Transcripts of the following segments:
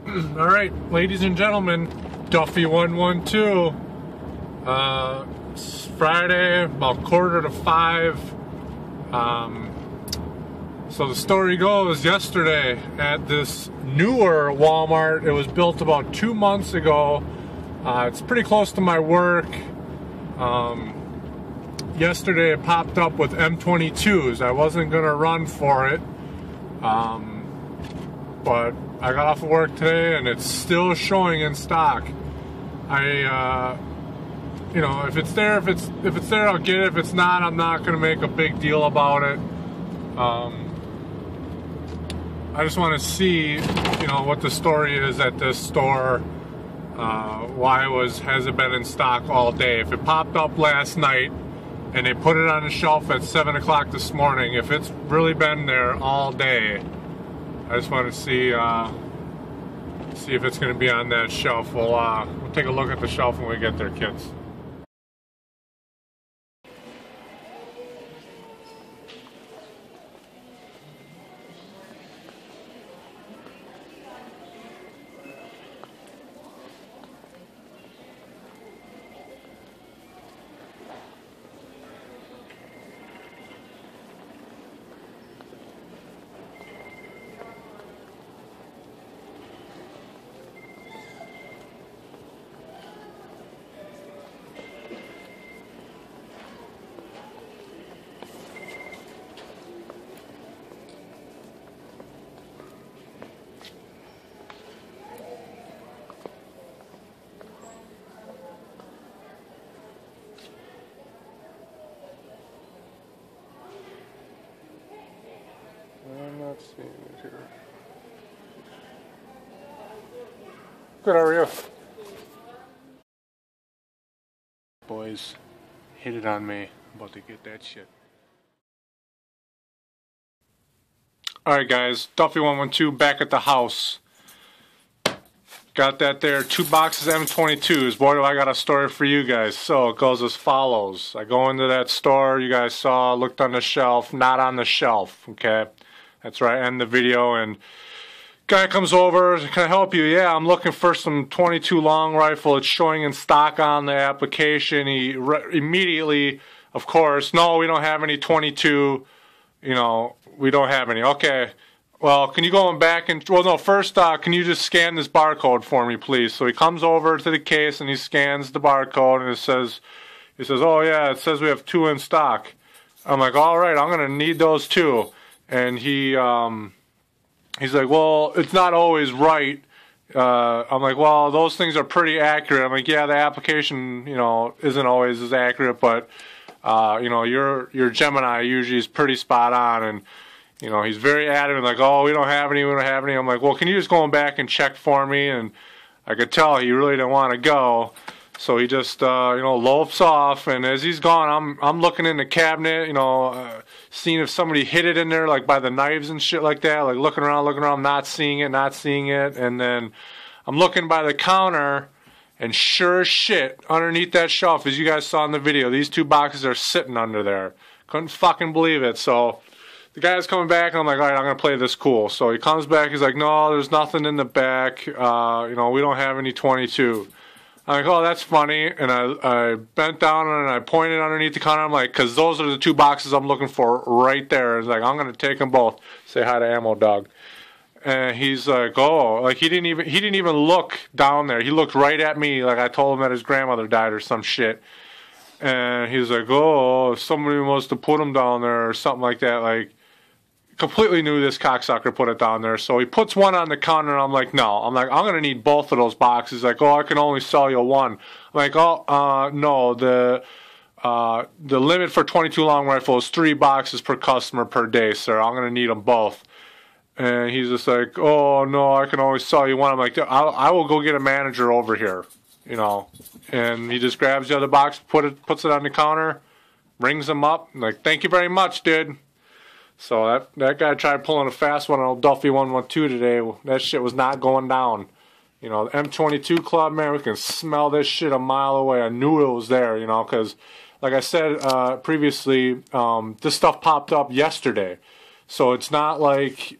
Alright, ladies and gentlemen, Duffy 112. It's Friday, about 4:45. So the story goes, yesterday at this newer Walmart, it was built about 2 months ago. It's pretty close to my work. Yesterday it popped up with M22s. I wasn't gonna run for it, but I got off of work today and it's still showing in stock. You know, if it's there, if it's there, I'll get it. If it's not, I'm not gonna make a big deal about it. I just want to see, you know, what the story is at this store. Why has it been in stock all day? If it popped up last night and they put it on the shelf at 7 o'clock this morning, if it's really been there all day, I just want to see if it's going to be on that shelf. We'll take a look at the shelf when we get there, kids. I'm not seeing it here. Good, how are you? Boys, hit it on me. I'm about to get that shit. Alright guys, Duffy 112 back at the house. Got that there, 2 boxes of M22s. Boy, do I got a story for you guys. So it goes as follows. I go into that store, you guys saw, looked on the shelf, not on the shelf, okay? That's right, end the video, and guy comes over, can I help you? Yeah, I'm looking for some 22 long rifle. It's showing in stock on the application. He immediately, of course, no, we don't have any 22, you know, we don't have any. Okay, well, can you go back and, well, no, first, can you just scan this barcode for me, please? So he comes over to the case and he scans the barcode and he says, oh yeah, it says we have 2 in stock. I'm like, all right, I'm gonna need those 2. And he's like, well, it's not always right. I'm like, well, those things are pretty accurate. I'm like, yeah, the application, you know, isn't always as accurate, but, you know, your Gemini usually is pretty spot on. And, you know, he's very adamant, like, oh, we don't have any, we don't have any. I'm like, well, can you just go back and check for me? And I could tell he really didn't want to go. So he just, you know, lopes off, and as he's gone, I'm looking in the cabinet, you know, seeing if somebody hid it in there, like by the knives and shit like that, like looking around, not seeing it, and then I'm looking by the counter, and sure as shit, underneath that shelf, as you guys saw in the video, these 2 boxes are sitting under there. Couldn't fucking believe it. So the guy's coming back, and I'm like, all right, I'm gonna play this cool. So he comes back, he's like, no, there's nothing in the back, you know, we don't have any 22. I'm like, oh, that's funny, and I bent down and I pointed underneath the counter. I'm like, because those are the 2 boxes I'm looking for right there. It's like, I'm gonna take them both. Say hi to Ammo Dog. And he's like, oh, like he didn't even look down there. He looked right at me, like I told him that his grandmother died or some shit. And he's like, oh, somebody must have put him down there or something like that. Like, completely knew this cocksucker put it down there. So he puts one on the counter, and I'm like, no. I'm like, I'm gonna need both of those boxes. Like, oh, I can only sell you 1. I'm like, oh, no, the limit for 22 long rifle is 3 boxes per customer per day, sir. I'm gonna need them both. And he's just like, oh no, I can only sell you 1. I'm like, I will go get a manager over here, you know. And he just grabs the other box, puts it on the counter, rings them up. I'm like, thank you very much, dude. So that guy tried pulling a fast one on old Duffy 112 today. That shit was not going down. You know, the M22 club, man, we can smell this shit a mile away. I knew it was there, you know, because like I said previously, this stuff popped up yesterday. So it's not like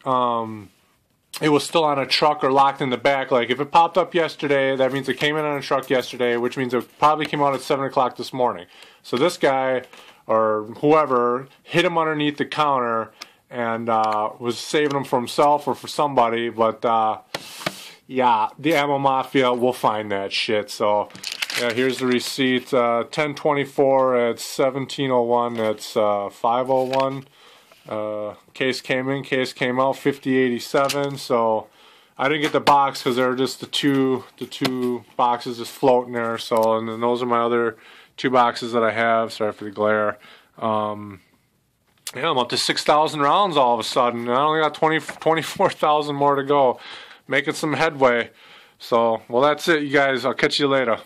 it was still on a truck or locked in the back. Like if it popped up yesterday, that means it came in on a truck yesterday, which means it probably came out at 7 o'clock this morning. So this guy or whoever hit him underneath the counter and was saving him for himself or for somebody. But yeah, the Ammo Mafia will find that shit. So yeah, here's the receipt. 1024 at 1701. That's 501. Case came in, case came out, 5087. So I didn't get the box because there were just the two boxes just floating there. So, and then those are my other 2 boxes that I have. Sorry for the glare. Yeah, I'm up to 6,000 rounds all of a sudden. I only got 24,000 more to go. Making some headway. So, well, that's it, you guys. I'll catch you later.